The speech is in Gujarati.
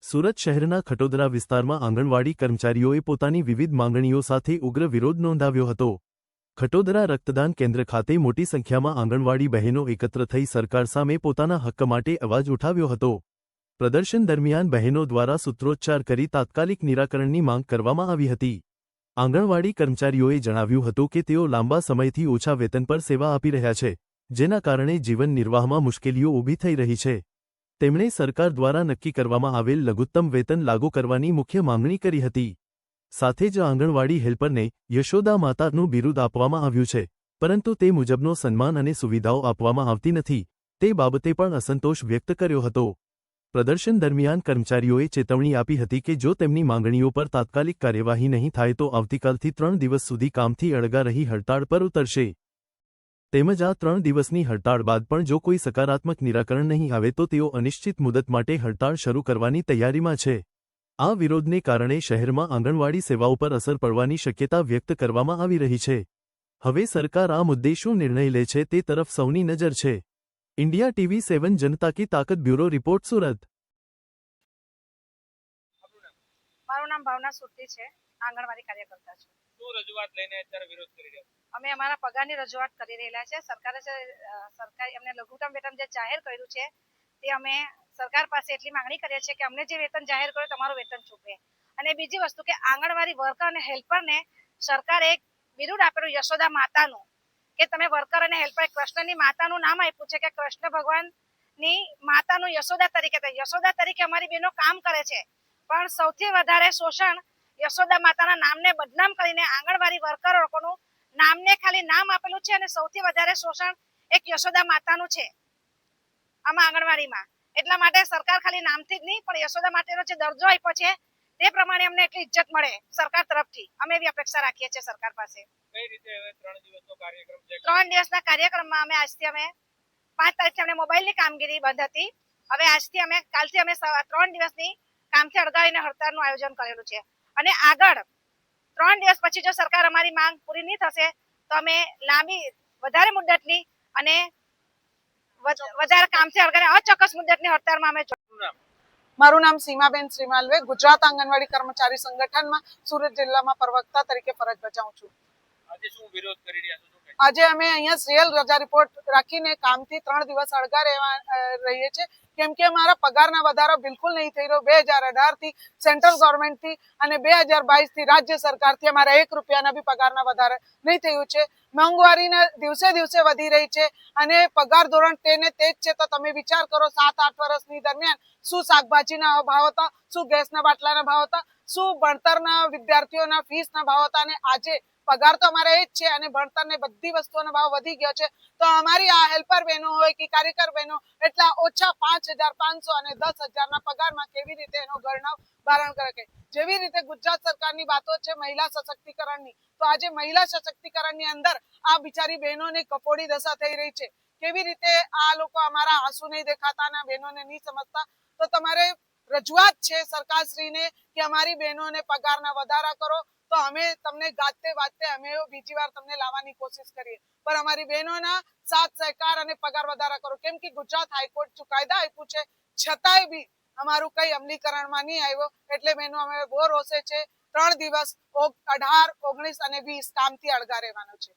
સુરત શહેરના ખટોદરા વિસ્તારમાં આંગણવાડી કર્મચારીઓએ પોતાની વિવિધ માંગણીઓ સાથે ઉગ્ર વિરોધ નોંધાવ્યો હતો. ખટોદરા રક્તદાન કેન્દ્ર ખાતે મોટી સંખ્યામાં આંગણવાડી બહેનો એકત્ર થઈ સરકાર સામે પોતાના હક્ક માટે અવાજ ઉઠાવ્યો હતો. પ્રદર્શન દરમિયાન બહેનો દ્વારા સૂત્રોચ્ચાર કરી તાત્કાલિક નિરાકરણની માંગ કરવામાં આવી હતી. આંગણવાડી કર્મચારીઓએ જણાવ્યું હતું કે તેઓ લાંબા સમયથી ઓછા વેતન પર સેવા આપી રહ્યા છે, જેના કારણે જીવન નિર્વાહમાં મુશ્કેલીઓ ઊભી થઈ રહી છે. તેમણે સરકાર દ્વારા નક્કી કરવામાં આવેલ લઘુત્તમ વેતન લાગુ કરવાની મુખ્ય માંગણી કરી હતી. સાથે જ આંગણવાડી હેલ્પરને યશોદા માતાનું બિરુદ આપવામાં આવ્યું છે, પરંતુ તે મુજબનો સન્માન અને સુવિધાઓ આપવામાં આવતી નથી, તે બાબતે પણ અસંતોષ વ્યક્ત કર્યો હતો. પ્રદર્શન દરમિયાન કર્મચારીઓએ ચેતવણી આપી હતી કે જો તેમની માંગણીઓ પર તાત્કાલિક કાર્યવાહી નહીં થાય તો આવતીકાલથી 3 દિવસ સુધી કામથી અળગા રહી હડતાળ પર ઉતરશે. તેમજ આ 3 દિવસની હડતાળ બાદ પણ જો કોઈ સકારાત્મક નિરાકરણ નહીં આવે તો તેઓ અનિશ્ચિત મુદત માટે હડતાળ શરૂ કરવાની તૈયારીમાં છે. આ વિરોધને કારણે શહેરમાં આંગણવાડી સેવાઓ પર અસર પડવાની શક્યતા વ્યક્ત કરવામાં આવી રહી છે. હવે સરકાર આ મુદ્દે શું નિર્ણય લે છે તે તરફ સૌની નજર છે. इंडिया टीवी 7 जनता की ताकत ब्यूरो रिपोर्ट सूरत। મારું નામ ભાવના સુરતી છે, આંગણવાડી કાર્યકર્તા છું. શું રજૂઆત લઈને અત્યારે વિરોધ કરી રહ્યા છો? અમે અમારા પગારની રજૂઆત કરી રહેલા છે. સરકારે અમને લઘુત્તમ વેતન જે જાહેર કર્યું છે તે અમે સરકાર પાસે એટલી માંગણી કરીએ છીએ કે અમને જે વેતન જાહેર કર્યું તમારું વેતન ચૂકવે. અને બીજી વસ્તુ કે આંગણવાડી વર્કર અને હેલ્પરને સરકારે એક બિરુદ આપેલું યશોદા માતાનું, કે તમે વર્કર અને હેલ્પર કૃષ્ણની માતાનું નામ આપ્યું છે કે કૃષ્ણ ભગવાનની માતાનું યશોદા તરીકે અમારી બહેનો કામ કરે છે, પણ સૌથી વધારે શોષણ યશોદા માતાના નામને બદનામ કરીને આંગણવાડી વર્કર લોકોનું નામને ખાલી નામ આપેલું છે અને સૌથી વધારે શોષણ એક યશોદા માતાનું છે આમાં આંગણવાડીમાં. એટલા માટે સરકાર ખાલી નામથી જ નહીં પણ યશોદા માતાનો જે દરજ્જો આપ્યો છે તે પ્રમાણે અમને એટલી ઇજ્જત મળે સરકાર તરફથી. અમે એવી અપેક્ષા રાખીએ છીએ સરકાર પાસે. કઈ રીતે હવે 3 દિવસનો કાર્યક્રમ છે? 3 દિવસના કાર્યક્રમમાં આજથી અમે 5 તારીખથી અમને મોબાઈલની કામગીરી બંધ હતી. હવે કાલથી અમે 3 દિવસની કામથી અળગાવીને હડતાળનું આયોજન કરેલું છે. અને આગળ 3 દિવસ પછી જો સરકાર અમારી માંગ પૂરી નહીં થશે તો અમે વધારે મુદ્દતની અને વધારે કામથી અળગાવીને અચોક્કસ મુદ્દતની હડતાળમાં અમે મારું નામ સીમાબેન શ્રીમાલવે, ગુજરાત આંગણવાડી કર્મચારી સંગઠનમાં સુરત જિલ્લામાં પ્રવક્તા તરીકે ફરજ બજાવું છું. આજે શું વિરોધ કરી રહ્યા છો? આજે અમે અહીંયા સીએલ રજા રિપોર્ટ રાખીને કામથી 3 દિવસ અળગા રહીએ છીએ, કેમ કે અમારા પગારના વધારો બિલકુલ નહીં થઈ રહ્યો. 2018 થી સેન્ટ્રલ ગવર્મેન્ટથી અને 2022 થી રાજ્ય સરકારથી અમારા 1 રૂપિયાના બી પગારના વધારે નહીં થયું છે. મોંઘવારીના દિવસે દિવસે વધી રહી છે અને પગાર ધોરણ તે જ છે. તો તમે વિચાર કરો, 7-8 વર્ષની દરમિયાન શું શાકભાજીના ભાવ હતા, શું ગેસના બાટલાના ભાવ હતા, શું ભણતરના વિદ્યાર્થીઓના ફીસના ભાવ હતા, અને આજે પગાર તો અમારે એ જ છે અને ભણતરને બધી વસ્તુઓનો ભાવ વધી ગયો છે. તો અમારી આ હેલ્પર બહેનો હોય કે કાર્યકર બહેનો એટલા ઓછા 5,500 અને 10,000 ના પગારમાં કેવી રીતે એનો ઘરનો ભારણ કરે? જેવી રીતે ગુજરાત સરકારની વાતો છે મહિલા સશક્તિકરણની, તો આજે મહિલા સશક્તિકરણની અંદર આ બિચારી બહેનોની કફોડી દશા થઈ રહી છે. કેવી રીતે આ લોકો અમારા આંસુ નહીં દેખાતા અને બહેનોને નહીં સમજતા? તો તમારે રજૂઆત છે સરકારશ્રીને કે અમારી બહેનોને પગારના વધારા કરો, તો અમે તમને ગાતે વાતે અમે બીજી વાર તમને લાવવાની કોશિશ કરીએ, પણ અમારી બહેનોના સાથ સહકાર અને પગાર વધારા કરો. કેમ કે ગુજરાત હાઈકોર્ટ ચુકાદા આપ્યું છે છતાંય બી અમારું કઈ અમલીકરણમાં નહીં આવ્યો. એટલે બહેનો અમે બહુ રોષે છે. 3 દિવસ 18, 19 અને 20 કામથી અળગા રહેવાનો છે.